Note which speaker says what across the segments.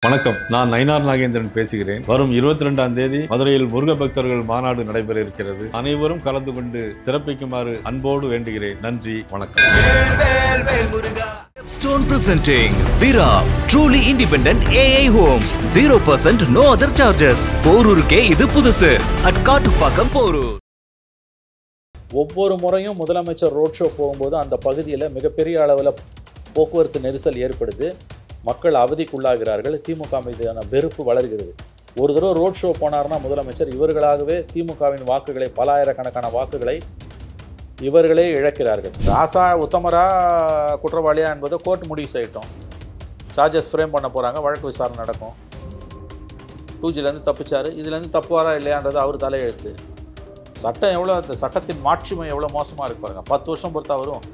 Speaker 1: வணக்கம், நான் நயினார் நாகேந்திரன் பேசுகிறேன். வரும் 22ஆம் தேதி மதுரையில் முருக பக்தர்கள் மாநாடு நடைபெற இருக்கிறது. அனைவரும் கலந்து கொண்டு சிறப்பிக்குமாறு அன்போடு வேண்டுகிறேன். நன்றி, வணக்கம்.
Speaker 2: Stone presenting Vira, truly independent AI homes, 0% no other charges. போரூருக்கே இது புதுசு. at காட்டுப்பாக்கம் போரூர்.
Speaker 3: ஒவ்வொரு முறையும் முதலமைச்சர் ரோட் ஷோ போகும்போது அந்த பகுதியில் மிகப்பெரிய அளவில் போக்குவரத்து நெரிசல் ஏற்படுது. மக்கள் அவதிக்குள்ளாகிறார்கள். திமுக மீதான வெறுப்பு வளர்கிறது. ஒரு தடவை ரோட் ஷோ போனார்னா முதலமைச்சர் இவர்களாகவே திமுகவின் வாக்குகளை, பல ஆயிரக்கணக்கான வாக்குகளை இவர்களே இழக்கிறார்கள். ராசா உத்தமரா குற்றவாளியா என்பதை கோர்ட் முடிவு செய்யட்டும். சார்ஜஸ் ஃப்ரேம் பண்ண போகிறாங்க, வழக்கு விசாரணை நடக்கும். 2Gலேருந்து தப்பிச்சார், இதுலேருந்து தப்புவாரா இல்லையான்றது அவர் தலையெழுத்து. சட்டம் எவ்வளோ, அந்த சட்டத்தின் மாட்சிமை எவ்வளோ மோசமாக இருக்கு பாருங்க. 10 வருஷம் பொறுத்தா வரும்.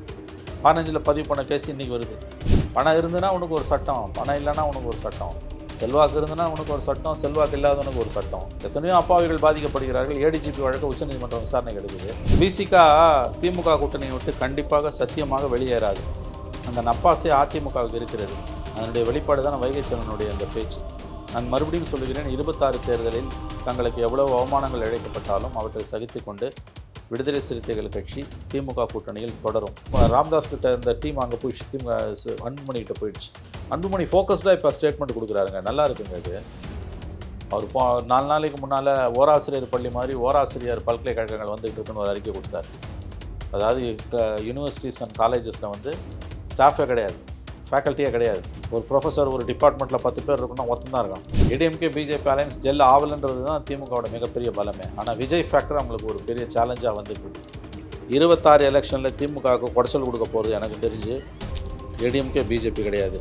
Speaker 3: 15 பதிவு பண்ண கேஸ் இன்றைக்கி வருது. பணம் இருந்துன்னா உனக்கு ஒரு சட்டம், பணம் இல்லைன்னா உனக்கு ஒரு சட்டம். செல்வாக்கு இருந்துன்னா உனக்கு ஒரு சட்டம், செல்வாக்கு இல்லாதவனுக்கு ஒரு சட்டம். எத்தனையோ அப்பாவிகள் பாதிக்கப்படுகிறார்கள். ஏடிஜிபி வழக்கு உச்சநீதிமன்றம் விசாரணை எடுக்குது. விசிகா திமுக கூட்டணியை விட்டு கண்டிப்பாக சத்தியமாக வெளியேறாது. அந்த நப்பாசை அதிமுகவுக்கு இருக்கிறது. அதனுடைய வெளிப்பாடு தான் வைகை செல்வனுடைய அந்த பேச்சு. நான் மறுபடியும் சொல்லுகிறேன், 26 தேர்தலில் தங்களுக்கு எவ்வளவு அவமானங்கள் இழைக்கப்பட்டாலும் அவற்றை சகித்து கொண்டு விடுதலை சிறுத்தைகள் கட்சி திமுக கூட்டணியில் தொடரும். ராம்தாஸ் கிட்ட இந்த டீம் அங்கே போயிடுச்சு, திமுக அன்புமணிகிட்ட போயிடுச்சு. அன்புமணி ஃபோக்கஸ்டாக இப்போ ஸ்டேட்மெண்ட் கொடுக்குறாருங்க, நல்லா இருக்குங்க அது. அவர் 4 நாளைக்கு முன்னால் ஓராசிரியர் பள்ளி மாதிரி ஓராசிரியர் பல்கலைக்கழகங்கள் வந்துகிட்டு இருக்குன்னு ஒரு அறிக்கை கொடுத்தாரு. அதாவது யூனிவர்சிட்டிஸ் அண்ட் காலேஜஸில் வந்து ஸ்டாஃபே கிடையாது, ஃபேக்கல்ட்டியே கிடையாது. ஒரு ப்ரொஃபஸர் ஒரு டிபார்ட்மெண்ட்டில் 10 பேர் இருக்குன்னா ஒருத்தம் தான் இருக்கான். ஏடிஎம்கே பிஜேபி அலையன்ஸ் ஜெல் ஆவலன்றது தான் திமுகவோட மிகப்பெரிய பலமே. ஆனால் விஜய் ஃபேக்டர் நம்மளுக்கு ஒரு பெரிய சேலஞ்சாக வந்துட்டு 26 எலெக்ஷனில் திமுகவுக்கு குடைச்சல் கொடுக்க போகிறது எனக்கு தெரிஞ்சு ஏடிஎம்கே பிஜேபி கிடையாது.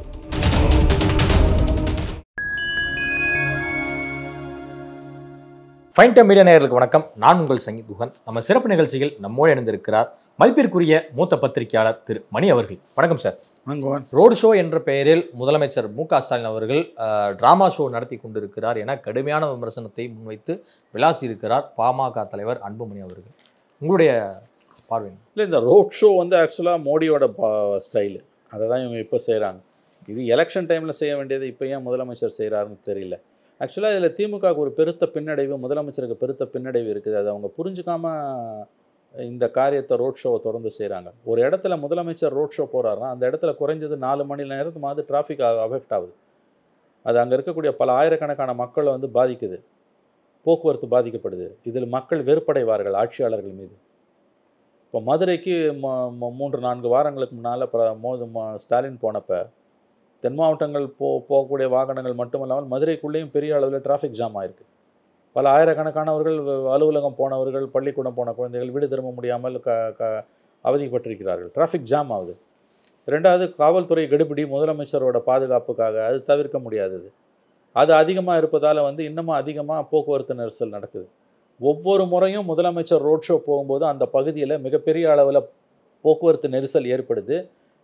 Speaker 4: ஃபைன் டைம் மீடியா நேயர்களுக்கு வணக்கம். நான் உங்கள் சங்கீத் குஹன். நம்ம சிறப்பு நிகழ்ச்சியில் நம்மோடு இணைந்திருக்கிறார் மதிப்பிற்குரிய மூத்த பத்திரிகையாளர் திரு மணி அவர்கள். வணக்கம் சார். ரோடு ஷோ என்ற பெயரில் முதலமைச்சர் மு.க. ஸ்டாலின் அவர்கள் டிராமா ஷோ நடத்தி கொண்டிருக்கிறார் என கடுமையான விமர்சனத்தை முன்வைத்து விளாசி இருக்கிறார் பாமக தலைவர் அன்புமணி அவர்கள். உங்களுடைய பார்வை?
Speaker 3: இல்லை, இந்த ரோட் ஷோ வந்து ஆக்சுவலாக மோடியோட ஸ்டைலு. அதை தான் இவங்க இப்போ செய்கிறாங்க. இது எலெக்ஷன் டைமில் செய்ய வேண்டியது இப்போ ஏன் முதலமைச்சர் செய்கிறாருன்னு தெரியல. ஆக்சுவலாக இதில் திமுகவுக்கு ஒரு பெருத்த பின்னடைவு, முதலமைச்சருக்கு பெருத்த பின்னடைவு இருக்குது. அது அவங்க புரிஞ்சுக்காமல் இந்த காரியத்தை ரோட் ஷோவை தொடர்ந்து செய்கிறாங்க. ஒரு இடத்துல முதலமைச்சர் ரோட் ஷோ போகிறாருன்னா அந்த இடத்துல குறைஞ்சது 4 மணி நேரத்துக்கு டிராஃபிக் அஃபெக்ட் ஆகுது. அது அங்கே இருக்கக்கூடிய பல ஆயிரக்கணக்கான மக்களை வந்து பாதிக்குது, போக்குவரத்து பாதிக்கப்படுது. இதில் மக்கள் வெறுப்படைவார்கள் ஆட்சியாளர்கள் மீது. இப்போ மதுரைக்கு 3-4 வாரங்களுக்கு முன்னால் ஸ்டாலின் போனப்போ தென் மாவட்டங்கள் போகக்கூடிய வாகனங்கள் மட்டுமல்லாமல் மதுரைக்குள்ளேயும் பெரிய அளவில் டிராஃபிக் ஜாம் ஆகிருக்கு. பல ஆயிரக்கணக்கானவர்கள் அலுவலகம் போனவர்கள், பள்ளிக்கூடம் போன குழந்தைகள் வீடு திரும்ப முடியாமல் அவதிப்பட்டிருக்கிறார்கள். டிராஃபிக் ஜாம் ஆகுது. 2வது காவல்துறை கெடுபிடி முதலமைச்சரோட பாதுகாப்புக்காக, அது தவிர்க்க முடியாதது. அது அதிகமாக இருப்பதால் வந்து இன்னமும் அதிகமாக போக்குவரத்து நெரிசல் நடக்குது. ஒவ்வொரு முறையும் முதலமைச்சர் ரோட் ஷோ போகும்போது அந்த பகுதியில் மிகப்பெரிய அளவில் போக்குவரத்து நெரிசல் ஏற்படுது.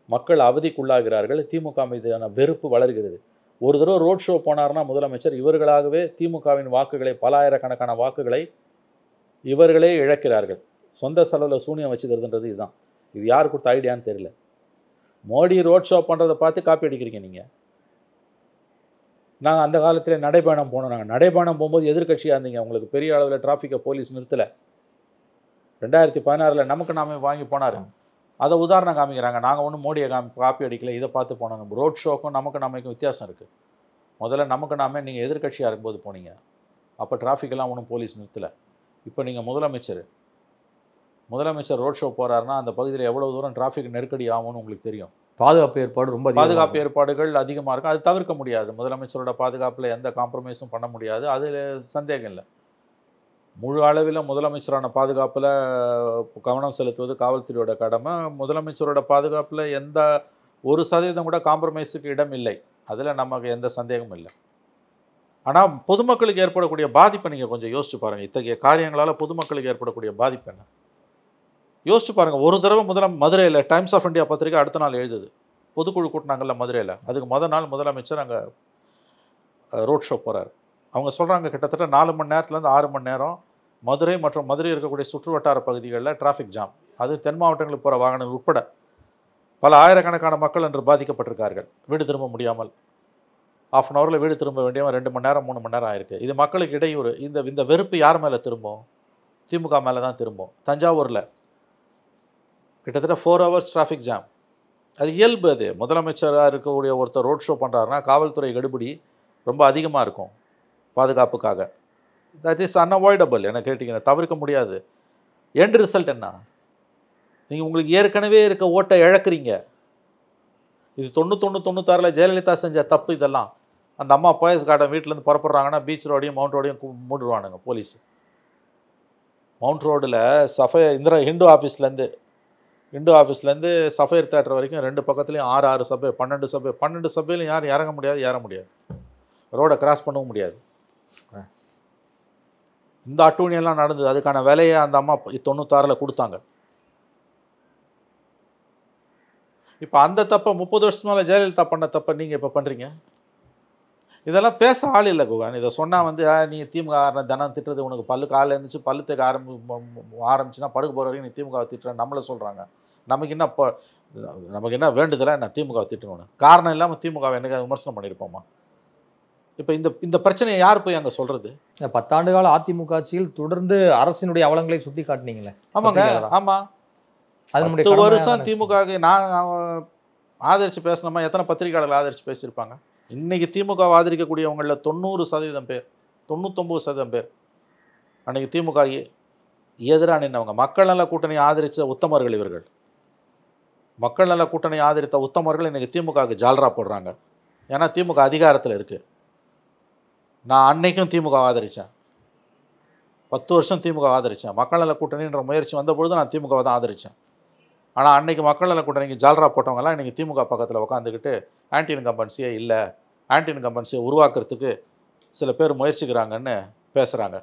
Speaker 3: மக்கள் அவதிக்குள்ளாகிறார்கள். திமுக மீதான வெறுப்பு வளர்கிறது. ஒரு தடவை ரோட் ஷோ போனார்னா முதலமைச்சர் இவர்களாகவே திமுகவின் வாக்குகளை, பல ஆயிரக்கணக்கான வாக்குகளை இவர்களே இழக்கிறார்கள். சொந்த செலவில் சூனியம் வச்சுக்கிறதுன்றது இதுதான். இது யார் கொடுத்த ஐடியான்னு தெரியல. மோடி ரோட் ஷோ பண்ணுறதை பார்த்து காப்பி அடிக்கிறீங்க நீங்கள். நாங்கள் அந்த காலத்தில் நடைபயணம் போனோம். நாங்கள் நடைபயணம் போகும்போது எதிர்கட்சியாக இருந்தீங்க. உங்களுக்கு பெரிய அளவில் டிராஃபிக்கை போலீஸ் நிறுத்தலை. 2016 நமக்கு நாமே வாங்கி போனார். அதை உதாரணம் காமிக்கிறாங்க. நாங்கள் ஒன்றும் மோடியை காப்பி அடிக்கல, இதை பார்த்து போனாங்க. ரோட் ஷோக்கும் நமக்கு நாமைக்கும் வித்தியாசம் இருக்குது. முதல்ல நமக்கு நாமே நீங்கள் எதிர்கட்சியாக இருக்கும்போது போனீங்க, அப்போ டிராஃபிக்கெல்லாம் ஒன்றும் போலீஸ் நிறுத்தலை. இப்போ நீங்கள் முதலமைச்சர் ரோட் ஷோ போகிறாருன்னா அந்த பகுதியில் எவ்வளோ தூரம் டிராஃபிக் நெருக்கடி ஆகும்னு உங்களுக்கு தெரியும்.
Speaker 4: பாதுகாப்பு ஏற்பாடு ரொம்ப
Speaker 3: பாதுகாப்பு ஏற்பாடுகள் அதிகமாக இருக்கும். அது தவிர்க்க முடியாது. முதலமைச்சரோட பாதுகாப்பில் எந்த காம்ப்ரமைஸும் பண்ண முடியாது. அதில் சந்தேகம் இல்லை. முழு அளவில் முதலமைச்சரான பாதுகாப்பில் கவனம் செலுத்துவது காவல்துறையோட கடமை. முதலமைச்சரோட பாதுகாப்பில் எந்த 1% கூட காம்ப்ரமைஸுக்கு இடம் இல்லை. அதில் நமக்கு எந்த சந்தேகமும் இல்லை. ஆனால் பொதுமக்களுக்கு ஏற்படக்கூடிய பாதிப்பை நீங்கள் கொஞ்சம் யோசிச்சு பாருங்கள். இத்தகைய காரியங்களால் பொதுமக்களுக்கு ஏற்படக்கூடிய பாதிப்பு என்ன யோசிச்சு பாருங்கள். ஒரு தடவை மதுரையில் டைம்ஸ் ஆஃப் இந்தியா பத்திரிக்கை அடுத்த நாள் எழுதுது, பொதுக்குழு கூட்டினாங்கல்ல மதுரையில், அதுக்கு நாள் முதலமைச்சர் அங்கே ரோட் ஷோ போகிறார். அவங்க சொல்கிறாங்க கிட்டத்தட்ட 4 மணி நேரத்துலேருந்து 6 மணி நேரம் மதுரை மற்றும் மதுரை இருக்கக்கூடிய சுற்று வட்டார பகுதிகளில் டிராஃபிக் ஜாம். அது தென் மாவட்டங்களுக்கு போகிற வாகனங்கள் உட்பட பல ஆயிரக்கணக்கான மக்கள் என்று பாதிக்கப்பட்டிருக்கார்கள், வீடு திரும்ப முடியாமல். ½ hour வீடு திரும்ப வேண்டியவன் 2 மணி நேரம் 3 மணி நேரம் ஆயிருக்கு. இது மக்களுக்கு இடையூறு. இந்த வெறுப்பு யார் மேலே திரும்பும்? திமுக மேலே தான் திரும்பும். தஞ்சாவூரில் கிட்டத்தட்ட 4 hours டிராஃபிக் ஜாம். அது இயல்பு. அது முதலமைச்சராக இருக்கக்கூடிய ஒருத்தர் ரோட் ஷோ பண்ணுறாருன்னா காவல்துறை கெடுபிடி ரொம்ப அதிகமாக இருக்கும் பாதுகாப்புக்காக. That is unavoidable. என்ன கேட்டிங்கன்னா தவிர்க்க முடியாது. எண்ட் ரிசல்ட் என்ன? நீங்கள் உங்களுக்கு ஏற்கனவே இருக்க ஓட்டை இழக்கிறீங்க. இது 91-96 ஜெயலலிதா செஞ்ச தப்பு. இதெல்லாம் அந்த அம்மா போயஸ் கார்டன் வீட்டிலேருந்து புறப்படுறாங்கன்னா பீச் ரோடையும் மவுண்ட் ரோடையும் மூடுவானுங்க போலீஸ். மவுண்ட் ரோடில் ஹிந்து ஆஃபீஸ்லேருந்து சஃபயர் தேட்டர் வரைக்கும் 2 பக்கத்துலேயும் 6 சபை 12 சபையிலும் யாரும் இறங்க முடியாது, ஏற முடியாது, ரோடை கிராஸ் பண்ணவும் முடியாது. இந்த அட்டூழியெல்லாம் நடந்தது. அதுக்கான விலையை அந்த அம்மா 96 கொடுத்தாங்க. இப்போ அந்த தப்பை 30 வருஷத்துக்கு மேலே ஜெயலலிதா பண்ண தப்பை நீங்கள் இப்போ பண்ணுறீங்க. இதெல்லாம் பேச ஆள் இல்லை குகன். இதை சொன்னால் நீ திமுக தினம் திட்டுறது உனக்கு காலையில் இருந்துச்சு பல்லு தேக்க ஆரம்பிச்சுன்னா படுக்க போகிற வரைக்கும் நீ திமுக திட்டுற நம்மளை சொல்கிறாங்க. நமக்கு என்ன வேண்டுதலாக என்ன திமுக திட்டணும்னு காரணம் இல்லாமல் திமுகவை என்னைக்கு விமர்சனம் பண்ணியிருப்போமா? இப்போ இந்த பிரச்சனையை யார் போய் அங்கே சொல்கிறது?
Speaker 4: 10 ஆண்டு கால அதிமுக ஆட்சியில் தொடர்ந்து அரசினுடைய அவலங்களை சுட்டி காட்டினீங்களே.
Speaker 3: ஆமாங்க, ஆமாம். 10 வருஷம் திமுகவுக்கு நான் ஆதரித்து பேசணுமா? எத்தனை பத்திரிகையாளர்கள் ஆதரித்து பேசியிருப்பாங்க? இன்றைக்கி திமுக ஆதரிக்கக்கூடியவங்களில் 90% பேர் 99% பேர் அன்றைக்கி திமுக எதிராக நின்றவங்க. மக்கள் நல கூட்டணி ஆதரித்த உத்தமர்கள் இவர்கள். மக்கள் நல கூட்டணி ஆதரித்த உத்தமர்கள் இன்றைக்கி திமுகவுக்கு ஜால்ரா போடுறாங்க. ஏன்னா திமுக அதிகாரத்தில் இருக்குது. நான் அன்னைக்கும் திமுக ஆதரித்தேன். 10 வருஷம் திமுக ஆதரித்தேன். மக்கள் நல கூட்டணின்ற முயற்சி வந்தபொழுது நான் திமுகவை தான் ஆதரித்தேன். ஆனால் அன்றைக்கி மக்கள் நல கூட்டணிக்கு ஜால்ரா போட்டவங்கலாம் இன்றைக்கி திமுக பக்கத்தில் உட்காந்துக்கிட்டு ஆன்டி இன்கம்பன்சியே இல்லை, ஆன்டி இன்கம்பன்சியை உருவாக்குறதுக்கு சில பேர் முயற்சிக்கிறாங்கன்னு பேசுகிறாங்க.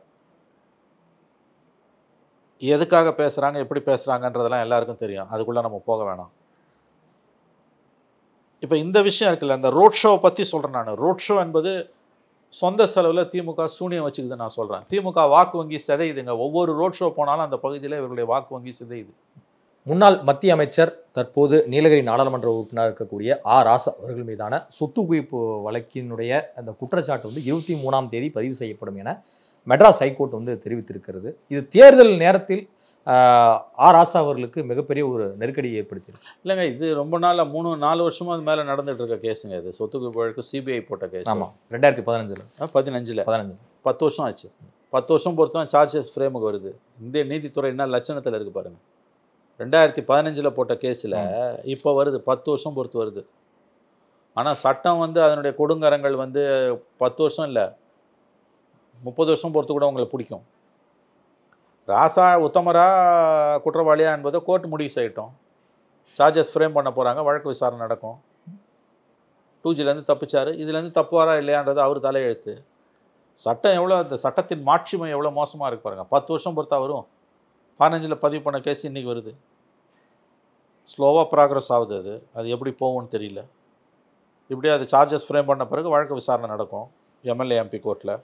Speaker 3: எதுக்காக பேசுகிறாங்க, எப்படி பேசுகிறாங்கன்றதெல்லாம் எல்லாருக்கும் தெரியும். அதுக்குள்ளே நம்ம போக வேணாம். இப்போ இந்த விஷயம் இருக்குல்ல, இந்த ரோட் ஷோவை பற்றி சொல்கிறேன் நான். ரோட் ஷோ என்பது சொந்த செலவில் திமுக சூனியம் வச்சுக்குது நான் சொல்கிறேன். திமுக வாக்கு வங்கி சிதையுதுங்க. ஒவ்வொரு ரோட் ஷோ போனாலும் அந்த பகுதியில் இவர்களுடைய வாக்கு வங்கி சிதையுது.
Speaker 4: முன்னாள் மத்திய அமைச்சர் தற்போது நீலகிரி நாடாளுமன்ற உறுப்பினர் இருக்கக்கூடிய ராசா அவர்கள் மீதான சொத்து குவிப்பு வழக்கினுடைய அந்த குற்றச்சாட்டு 23ஆம் தேதி பதிவு செய்யப்படும் என மெட்ராஸ் ஹைகோர்ட் தெரிவித்திருக்கிறது. இது தேர்தல் நேரத்தில் ராசா அவர்களுக்கு மிகப்பெரிய ஒரு நெருக்கடியை ஏற்படுத்தியிருக்கு.
Speaker 3: இல்லைங்க, இது ரொம்ப நாளாக 3-4 வருஷமாக அது மேலே நடந்துட்டு இருக்க கேஸுங்க. இது சொத்து குவிப்பு வழக்கு சிபிஐ போட்ட கேஸ்.
Speaker 4: ஆமாம், 2015
Speaker 3: 10 வருஷம் ஆச்சு. 10 வருஷம் பொறுத்து தான் சார்ஜஸ் ஃப்ரேமுக்கு வருது. இந்திய நீதித்துறை என்ன லட்சணத்தில் இருக்குது பாருங்கள். 2015 போட்ட கேஸில் இப்போ வருது, 10 வருஷம் பொறுத்து வருது. ஆனால் சட்டம் அதனுடைய கொடுங்கரங்கள் 10 வருஷம் இல்லை 30 வருஷம் பொறுத்து கூட உங்களுக்கு பிடிக்கும். ராசா உத்தமரா குற்றவாளியா என்பதை கோர்ட் முடிவு செய்யட்டும். சார்ஜஸ் ஃப்ரேம் பண்ண போகிறாங்க, வழக்கு விசாரணை நடக்கும். 2Gலேருந்து தப்பிச்சார், இதுலேருந்து தப்புவாரா இல்லையான்றது அவர் தலையெழுத்து. சட்டம் எவ்வளோ, அந்த சட்டத்தின் மாட்சிமை எவ்வளோ மோசமாக இருக்கு பாருங்கள். 10 வருஷம் பொறுத்தா வரும். 15 பதிவு பண்ண கேஸ் இன்றைக்கி வருது. ஸ்லோவாக ப்ராக்ரஸ் ஆகுது. அது எப்படி போகும்னு தெரியல. இப்படியே அது சார்ஜஸ் ஃப்ரேம் பண்ண பிறகு வழக்கு விசாரணை நடக்கும் எம்எல்ஏ எம்பி கோர்ட்டில்.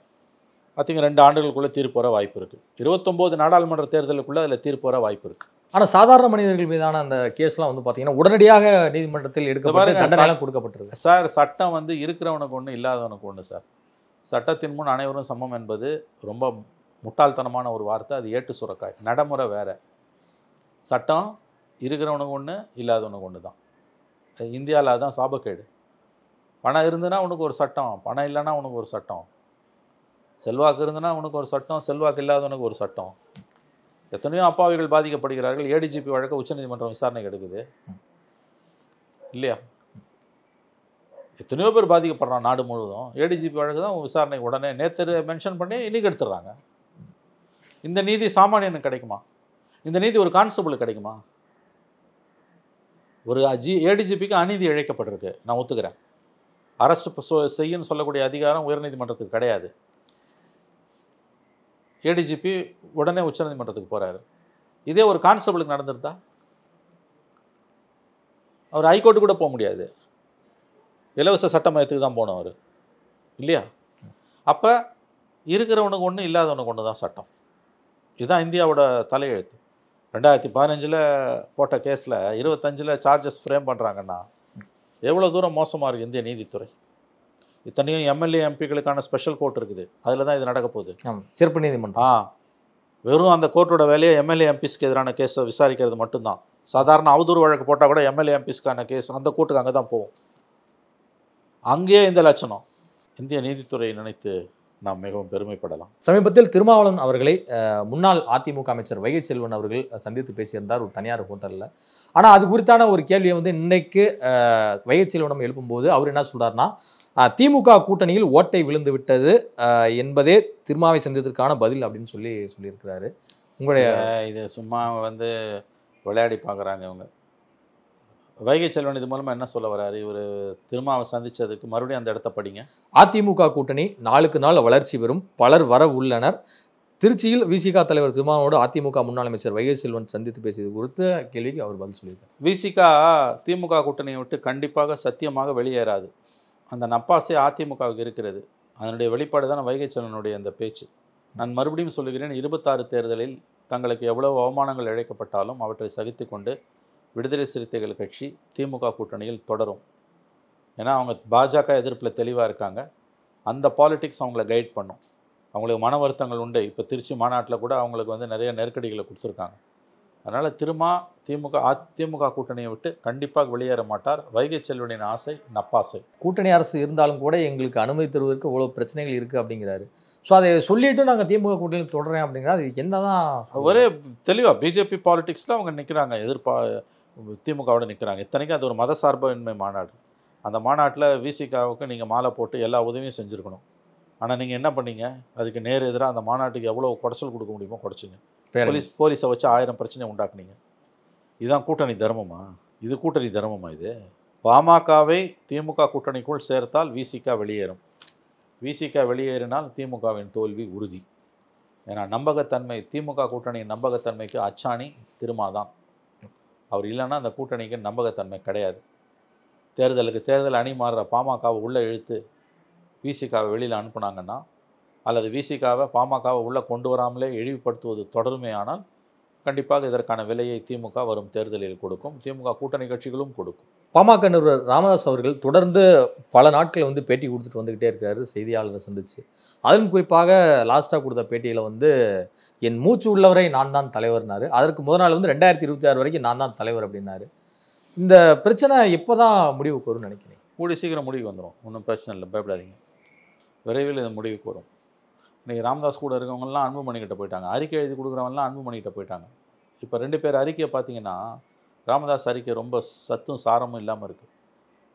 Speaker 3: ஐ திங்க் 2 ஆண்டுகளுக்குள்ளே தீர்ப்பு வர வாய்ப்பு இருக்குது. 29 நாடாளுமன்ற தேர்தலுக்குள்ளே அதில் தீர்ப்பு வர வாய்ப்பு இருக்குது.
Speaker 4: ஆனால் சாதாரண மனிதர்கள் மீதான அந்த கேஸ்லாம் பார்த்தீங்கன்னா உடனடியாக நீதிமன்றத்தில் எடுக்கப்பட்டு தண்டனை கொடுக்கப்பட்டிருக்கு.
Speaker 3: சார், சட்டம் இருக்கிறவனுக்கு ஒன்று இல்லாதவனுக்கு ஒன்று சார். சட்டத்தின் முன் அனைவரும் சமம் என்பது ரொம்ப முட்டாள்தனமான ஒரு வார்த்தை. அது ஏட்டு சுரக்காய். நடைமுறை வேறு. சட்டம் இருக்கிறவனுக்கு ஒன்று, இல்லாதவனுக்கு ஒன்று தான். இந்தியாவில் அதுதான் சாபக்கேடு. பணம் இருந்துன்னா உனக்கு ஒரு சட்டம், பணம் இல்லைன்னா உனக்கு ஒரு சட்டம். செல்வாக்கு இருந்துன்னா உனக்கு ஒரு சட்டம், செல்வாக்கு இல்லாதவனுக்கு ஒரு சட்டம். எத்தனையோ அப்பாவிகள் பாதிக்கப்படுகிறார்கள். ஏடிஜிபி வழக்கு உச்சநீதிமன்றம் விசாரணைக்கு எடுக்குது இல்லையா? எத்தனையோ பேர் பாதிக்கப்படுறான் நாடு முழுவதும். ஏடிஜிபி வழக்கு தான் விசாரணைக்கு உடனே நேற்று மென்ஷன் பண்ணி இன்றைக்கி எடுத்துடுறாங்க. இந்த நீதி சாமானியனுக்கு கிடைக்குமா? இந்த நீதி ஒரு கான்ஸ்டபிளுக்கு கிடைக்குமா? ஒரு ஏடிஜிபிக்கு அநீதி இழைக்கப்பட்டிருக்கு, நான் ஒத்துக்கிறேன். அரெஸ்ட் செய்யன்னு சொல்லக்கூடிய அதிகாரம் உயர்நீதிமன்றத்துக்கு கிடையாது. ஏடிஜிபி உடனே உச்சநீதிமன்றத்துக்கு போகிறாரு. இதே ஒரு கான்ஸ்டபிளுக்கு நடந்திருந்தா அவர் ஹைகோர்ட்டு கூட போக முடியாது. இலவச சட்ட மையத்துக்கு தான் போனவர் இல்லையா? அப்போ இருக்கிறவனுக்கு ஒன்று, இல்லாதவனுக்கு ஒன்று தான் சட்டம். இதுதான் இந்தியாவோட தலையெழுத்து. 2015 போட்ட கேஸில் 25 சார்ஜஸ் ஃப்ரேம் பண்ணுறாங்கன்னா எவ்வளோ தூரம் மோசமாக இருக்குது இந்திய நீதித்துறை. இத்தனையும் எம்எல்ஏ எம்பிக்களுக்கான ஸ்பெஷல் கோர்ட் இருக்குது, அதில் தான் இது நடக்க போகுது.
Speaker 4: சிறப்பு நீதிமன்றம்.
Speaker 3: வெறும் அந்த கோர்ட்டோட வேலையை எம்எல்ஏ எம்பிஸ்க்கு எதிரான கேஸை விசாரிக்கிறது மட்டும்தான். சாதாரண அவதூறு வழக்கு போட்டால் கூட எம்எல்ஏ எம்பிஸ்க்கான கேஸ் அந்த கோர்ட்டுக்கு அங்கே தான் போகும். அங்கேயே இந்த லட்சணம். இந்திய நீதித்துறையை நினைத்து நாம் மிகவும் பெருமைப்படலாம்.
Speaker 4: சமீபத்தில் திருமாவளவன் அவர்களை முன்னாள் அதிமுக அமைச்சர் வைகை செல்வன் அவர்கள் சந்தித்து பேசியிருந்தார் ஒரு தனியார் ஹோட்டலில். ஆனால் அது குறித்தான ஒரு கேள்வியை வந்து இன்னைக்கு வைகை செல்வனம் எழுப்பும்போது அவர் என்ன சொல்றாருன்னா, திமுக கூட்டணியில் ஓட்டை விழுந்து விட்டது என்பதே திருமாவை சந்தித்ததற்கான பதில் அப்படின்னு சொல்லியிருக்கிறாரு. உங்களுடைய
Speaker 3: இது சும்மா வந்து விளையாடி பார்க்குறாங்க இவங்க. வைகை செல்வன் இது மூலமாக என்ன சொல்ல வர்றாரு? இவர் திருமாவை சந்தித்ததுக்கு மறுபடியும் அந்த இடத்த படிங்க.
Speaker 4: அதிமுக கூட்டணி நாளுக்கு நாள் வளர்ச்சி பெறும், பலர் வர உள்ளனர். திருச்சியில் விசிக தலைவர் திருமாவோடு அதிமுக முன்னாள் அமைச்சர் வைகை செல்வன் சந்தித்து பேசியது குறித்த கேள்விக்கு அவர் பதில் சொல்லியிருக்கார்.
Speaker 3: விசிக திமுக கூட்டணியை விட்டு கண்டிப்பாக சத்தியமாக வெளியேறாது. அந்த நப்பாசை அதிமுகவுக்கு இருக்கிறது. அதனுடைய வெளிப்பாடு தான் வைகை செல்வனுடைய அந்த பேச்சு. நான் மறுபடியும் சொல்லுகிறேன், 26 தேர்தலில் தங்களுக்கு எவ்வளவு அவமானங்கள் இழைக்கப்பட்டாலும் அவற்றை சகித்து கொண்டு விடுதலை சிறுத்தைகள் கட்சி திமுக கூட்டணியில் தொடரும். ஏன்னா அவங்க பாஜக எதிர்ப்பில் தெளிவாக இருக்காங்க. அந்த பாலிடிக்ஸ் அவங்கள கைட் பண்ணும். அவங்களுக்கு மன வருத்தங்கள் உண்டு. இப்போ திருச்சி மாநாட்டில் கூட அவங்களுக்கு வந்து நிறைய நெருக்கடிகளை கொடுத்துருக்காங்க. அதனால் அதிமுக கூட்டணியை விட்டு கண்டிப்பாக வெளியேற மாட்டார். வைகை செல்வனின் ஆசை நப்பாசை.
Speaker 4: கூட்டணி அரசு இருந்தாலும் கூட எங்களுக்கு அனுமதி தருவதற்கு இவ்வளோ பிரச்சனைகள் இருக்குது அப்படிங்கிறாரு. ஸோ அதை சொல்லிட்டு நாங்கள் திமுக கூட்டணியில் தொடர்றேன் அப்படிங்கிறா அது என்னதான்
Speaker 3: ஒரே தெளிவாக பிஜேபி பாலிடிக்ஸில் அவங்க நிற்கிறாங்க, திமுகவோட நிற்கிறாங்க. இத்தனைக்கும் அது ஒரு மத சார்பின்மை மாநாடு. அந்த மாநாட்டில் விசிகாவுக்கு நீங்கள் மாலை போட்டு எல்லா உதவியும் செஞ்சுருக்கணும். ஆனால் நீங்கள் என்ன பண்ணீங்க? அதுக்கு நேர் எதிராக அந்த மாநாட்டுக்கு எவ்வளோ குடைச்சல் கொடுக்க முடியுமோ குடைச்சிங்க. போலீஸை வச்சு 1000 பிரச்சனை உண்டாக்குனீங்க. இதுதான் கூட்டணி தர்மமா? இது கூட்டணி தர்மமா? இது பாமகவை திமுக கூட்டணிக்குள் சேர்த்தால் விசிக வெளியேறும். விசிக வெளியேறினால் திமுகவின் தோல்வி உறுதி. ஏன்னா நம்பகத்தன்மை, திமுக கூட்டணியின் நம்பகத்தன்மைக்கு அச்சாணி திருமாதான். அவர் இல்லைன்னா அந்த கூட்டணிக்கு நம்பகத்தன்மை கிடையாது. தேர்தலுக்கு தேர்தல் அணி மாறுற பாமகவை உள்ளே இழுத்து விசிகாவை வெளியில் அனுப்புனாங்கன்னா, அல்லது விசிகாவை பாமகவை உள்ளே கொண்டு வராமலே இழிவுபடுத்துவது தொடருமே ஆனால் கண்டிப்பாக இதற்கான விலையை திமுக வரும் தேர்தலில் கொடுக்கும். திமுக கூட்டணி கட்சிகளும் கொடுக்கும்.
Speaker 4: பாமக நிறுவனர் ராமதாஸ் அவர்கள் தொடர்ந்து பல நாட்கள் வந்து பேட்டி கொடுத்துட்டு வந்துக்கிட்டே இருக்காரு செய்தியாளரை சந்திச்சு. அதன் குறிப்பாக லாஸ்ட்டாக கொடுத்த பேட்டியில் வந்து என் மூச்சு உள்ளவரை நான் தான் தலைவர்னாரு. அதற்கு முதல் நாள் வந்து 2026 வரைக்கும் நான் தான் தலைவர் அப்படின்னாரு. இந்த பிரச்சனை எப்போ தான் முடிவுக்கு வரும்னு நினைக்கிறேன்?
Speaker 3: கூடி சீக்கிரம் முடிவுக்கு வந்துடும். ஒன்றும் பிரச்சனை இல்லை, பயப்படாதீங்க. விரைவில் இது முடிவுக்கு வரும். இன்றைக்கி ராமதாஸ் கூட இருக்கவங்கலாம் அன்புமணிக்கிட்ட போயிட்டாங்க. அறிக்கை எழுதி கொடுக்குறவங்கலாம் அன்புமணிக்கிட்ட போயிட்டாங்க. இப்போ 2 பேர் அறிக்கையை பார்த்தீங்கன்னா ராமதாஸ் அறிக்கை ரொம்ப சத்தும் சாரமும் இல்லாமல் இருக்குது.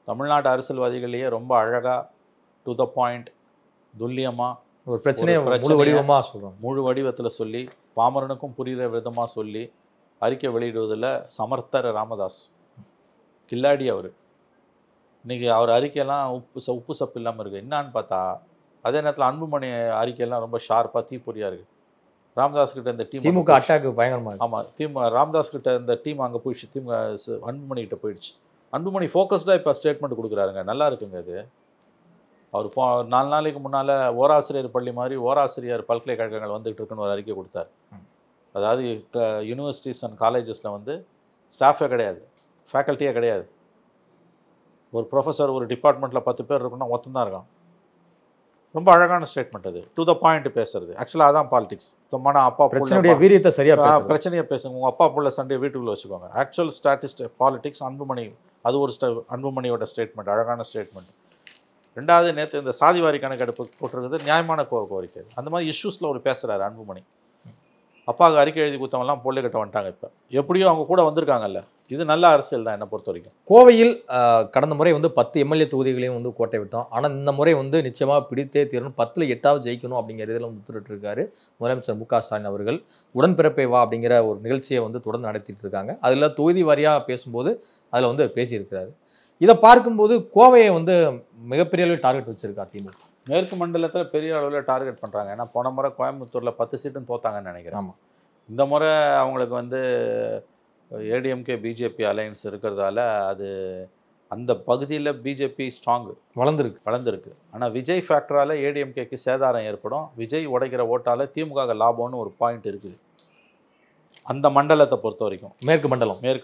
Speaker 3: தமிழ்நாட்டு அரசியல்வாதிகளையே ரொம்ப அழகாக டு த பாயிண்ட் துல்லியமாக
Speaker 4: ஒரு பிரச்சனையை முழு வடிவமாக சொல்கிறோம்,
Speaker 3: முழு வடிவத்தில் சொல்லி பாமரனுக்கும் புரிகிற விதமாக சொல்லி அறிக்கை வெளியிடுவதில் சமர்த்தர் ராமதாஸ். கில்லாடி அவர். இன்றைக்கி அவர் அறிக்கையெல்லாம் உப்பு சப்பு இல்லாமல் இருக்குது. என்னான்னு பார்த்தா அதே நேரத்தில் அன்புமணி அறிக்கையெல்லாம் ரொம்ப ஷார்ப்பாக தீப்பொறியாக இருக்குது. ராமதாஸ் கிட்ட இந்த
Speaker 4: திமுக அட்டாக்கு பயங்கரமாக.
Speaker 3: ஆமாம், ராமதாஸ் கிட்ட இந்த டீம் அங்கே போயிடுச்சு, அன்புமணி கிட்ட போயிடுச்சு. அன்புமணி ஃபோக்கஸ்டாக இப்போ ஸ்டேட்மெண்ட் கொடுக்குறாருங்க, நல்லா இருக்குங்க அது. அவர் 4 நாளைக்கு முன்னால் ஓராசிரியர் பள்ளி மாதிரி ஓராசிரியர் பல்கலைக்கழகங்கள் வந்துகிட்டு இருக்குன்னு ஒரு அறிக்கை கொடுத்தார். அதாவது யூனிவர்சிட்டிஸ் அண்ட் காலேஜஸில் வந்து ஸ்டாஃபே கிடையாது, ஃபேக்கல்ட்டியே கிடையாது. ஒரு ப்ரொஃபஸர் ஒரு டிபார்ட்மெண்ட்டில் 10 பேர் இருக்குன்னா ஒருத்தன் தான் இருக்கான். ரொம்ப அழகான ஸ்டேட்மெண்ட் அது, டு த பாயிண்ட் பேசுறது. ஆக்சுவலாக அதான் பாலிடிக்ஸ். சும்மா அப்பா
Speaker 4: பிரச்சனையுடைய வீரியத்தை சரியாக
Speaker 3: பிரச்சனையை பேசுங்க. உங்கள் அப்பா புள்ள சண்டையை வீட்டுக்குள்ளே வச்சுக்கோங்க. ஆக்சுவல் பாலிடிக்ஸ் அன்புமணி, அது ஒரு அன்புமணியோட ஸ்டேட்மெண்ட், அழகான ஸ்டேட்மெண்ட். 2வது நேற்று இந்த சாதிவாரி கணக்கெடுப்பு போட்டிருக்கிறது நியாயமான கோரிக்கை. அந்த மாதிரி இஷ்யூஸில் ஒரு பேசுகிறாரு அன்புமணி. அப்பாவுக்கு அறிக்கை எழுதி கொடுத்தவங்கலாம் பொல்லுக்கிட்ட வந்துட்டாங்க. இப்போ எப்படியோ அவங்க கூட வந்திருக்காங்கல்ல, இது நல்ல அரசியல் தான் என்னை பொறுத்த வரைக்கும்.
Speaker 4: கோவையில் கடந்த முறை வந்து 10 எம்எல்ஏ தொகுதிகளையும் வந்து கோட்டை விட்டோம். ஆனால் இந்த முறை வந்து நிச்சயமாக பிடித்தே தீரணும், 10ல் 8வது ஜெயிக்கணும் அப்படிங்கிற இதில் வந்து உத்தரவிட்டு இருக்காரு முதலமைச்சர் மு.க. ஸ்டாலின் அவர்கள். உடன்பிறப்பை வா அப்படிங்கிற ஒரு நிகழ்ச்சியை வந்து தொடர்ந்து நடத்திட்டு இருக்காங்க. அதில் தொகுதி வாரியாக பேசும்போது அதில் வந்து பேசியிருக்கிறாரு. இதை பார்க்கும்போது கோவையை வந்து மிகப்பெரிய அளவில் டார்கெட் வச்சிருக்கா திமுக.
Speaker 3: மேற்கு மண்டலத்தில் பெரிய அளவில் டார்கெட் பண்ணுறாங்க. ஏன்னா போன முறை கோயம்புத்தூரில் 10 சீட்டும் தோத்தாங்கன்னு நினைக்கிறேன்.
Speaker 4: ஆமாம்,
Speaker 3: இந்த முறை அவங்களுக்கு வந்து ஏடிஎம்கே பிஜேபி அலையன்ஸ் இருக்கிறதால அது அந்த பகுதியில் பிஜேபி ஸ்ட்ராங்கு வளர்ந்துருக்கு. ஆனால் விஜய் ஃபேக்டரால் ஏடிஎம்கேக்கு சேதாரம் ஏற்படும். விஜய் உடைக்கிற ஓட்டால் திமுக லாபம்னு ஒரு பாயிண்ட் இருக்குது அந்த மண்டலத்தை பொறுத்த வரைக்கும்.
Speaker 4: மேற்கு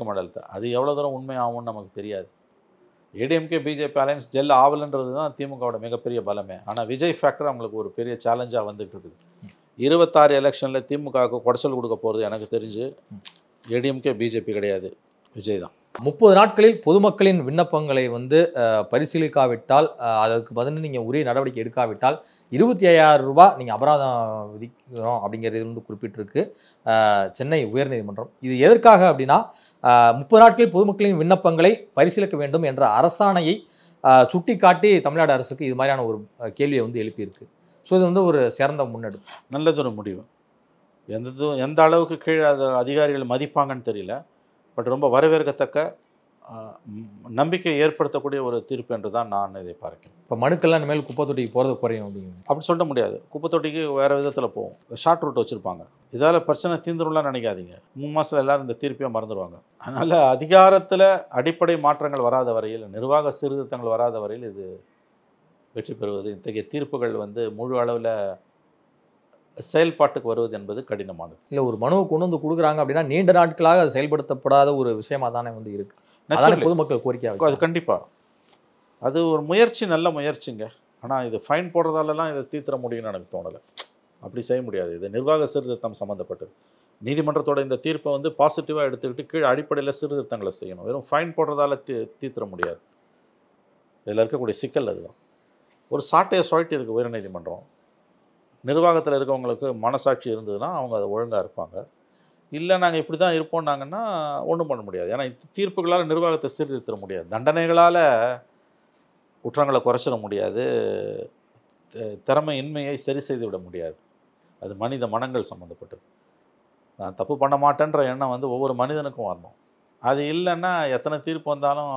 Speaker 4: மண்டலத்தை
Speaker 3: அது எவ்வளோ தூரம் உண்மை ஆகும்னு நமக்கு தெரியாது. ஏடிஎம்கே பிஜேபி அலையன்ஸ் ஜெல் ஆவலன்றது தான் திமுகவோட மிகப்பெரிய பலமே. ஆனால் விஜய் ஃபேக்டர் அவங்களுக்கு ஒரு பெரிய சேலஞ்சாக வந்துட்டு இருக்குது. 26 எலெக்ஷனில் திமுகவுக்கு குடைச்சல் கொடுக்க போகிறது எனக்கு தெரிஞ்சு ஏடிஎம்கே பிஜேபி கிடையாது, விஜய் தான்.
Speaker 4: 30 நாட்களில் பொதுமக்களின் விண்ணப்பங்களை வந்து பரிசீலிக்காவிட்டால், அதற்கு பதில் நீங்கள் உரிய நடவடிக்கை எடுக்காவிட்டால் 25,000 ரூபாய் நீங்கள் அபராதம் விதிக்கிறோம் அப்படிங்கிறது வந்து குறிப்பிட்டிருக்கு சென்னை உயர்நீதிமன்றம். இது எதற்காக அப்படின்னா, 30 நாட்களில் பொதுமக்களின் விண்ணப்பங்களை பரிசீலிக்க வேண்டும் என்ற அரசாணையை சுட்டி காட்டி தமிழ்நாடு அரசுக்கு இது மாதிரியான ஒரு கேள்வியை வந்து எழுப்பியிருக்கு. ஸோ இது வந்து ஒரு சிறந்த முன்னெடுப்பு,
Speaker 3: நல்லதொரு முடிவு. எந்த அளவுக்கு கீழே அது அதிகாரிகள் மதிப்பாங்கன்னு தெரியல. பட் ரொம்ப வரவேற்கத்தக்க, நம்பிக்கை ஏற்படுத்தக்கூடிய ஒரு தீர்ப்பு என்று தான் நான் இதை பார்க்கிறேன்.
Speaker 4: இப்போ மனுக்கெல்லாம் இனிமேல் குப்பை தொட்டிக்கு போகிறது குறையும் அப்படிங்கிறது
Speaker 3: அப்படி சொல்ல முடியாது. குப்பை தொட்டிக்கு வேறு விதத்தில் போகும். ஷார்ட் ரூட் வச்சுருப்பாங்க. இதால் பிரச்சனை தீர்ந்துரும்லாம் நினைக்காதீங்க. 3 மாதத்தில் எல்லோரும் இந்த தீர்ப்பையே மறந்துடுவாங்க. அதனால் அதிகாரத்தில் அடிப்படை மாற்றங்கள் வராத வரையில், நிர்வாக சீர்திருத்தங்கள் வராத வரையில் இது வெற்றி பெறுவது, இத்தகைய தீர்ப்புகள் வந்து முழு அளவில் செயல்பாட்டுக்கு வருவது என்பது கடினமானது.
Speaker 4: இல்லை, ஒரு மனுவை கொண்டு வந்து கொடுக்குறாங்க அப்படின்னா நீண்ட நாட்களாக அது செயல்படுத்தப்படாத ஒரு விஷயமா தானே வந்து இருக்கு. பொதுமக்கள் கோரிக்கை
Speaker 3: அது கண்டிப்பாக அது ஒரு முயற்சி, நல்ல முயற்சிங்க. ஆனால் இது ஃபைன் போடுறதாலலாம் இதை தீர்த்திட முடியும்னு எனக்கு தோணலை. அப்படி செய்ய முடியாது. இது நிர்வாக சீர்திருத்தம் சம்மந்தப்பட்டது. நீதிமன்றத்தோட இந்த தீர்ப்பை வந்து பாசிட்டிவாக எடுத்துக்கிட்டு கீழே அடிப்படையில் சீர்திருத்தங்களை செய்யணும். வெறும் ஃபைன் போடுறதால தீர்த்திட முடியாது. இதில் இருக்கக்கூடிய சிக்கல் அதுதான். ஒரு சாட்டையை சுழட்டி இருக்குது உயர்நீதிமன்றம். நிர்வாகத்தில் இருக்கவங்களுக்கு மனசாட்சி இருந்ததுன்னா அவங்க அதை ஒழுங்காக இருப்பாங்க. இல்லை நாங்கள் இப்படி தான் இருப்போம்னாங்கன்னா ஒன்றும் பண்ண முடியாது. ஏன்னா தீர்ப்புகளால் நிர்வாகத்தை சீர்திருத்த முடியாது, தண்டனைகளால் குற்றங்களை குறைச்சிட முடியாது, திறமையின்மையை சரி செய்து விட முடியாது. அது மனித மனங்கள் சம்மந்தப்பட்டது. நான் தப்பு பண்ண மாட்டேன்ற எண்ணம் வந்து ஒவ்வொரு மனிதனுக்கும் வரணும். அது இல்லைன்னா எத்தனை தீர்ப்பு வந்தாலும்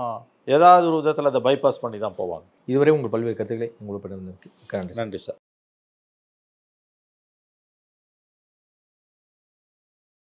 Speaker 3: ஏதாவது ஒரு விதத்தில் அதை பைபாஸ் பண்ணி தான் போவாங்க.
Speaker 4: இதுவரை உங்கள் பல்வேறு கருத்துக்களை உங்களுக்கு
Speaker 3: நன்றி சார்.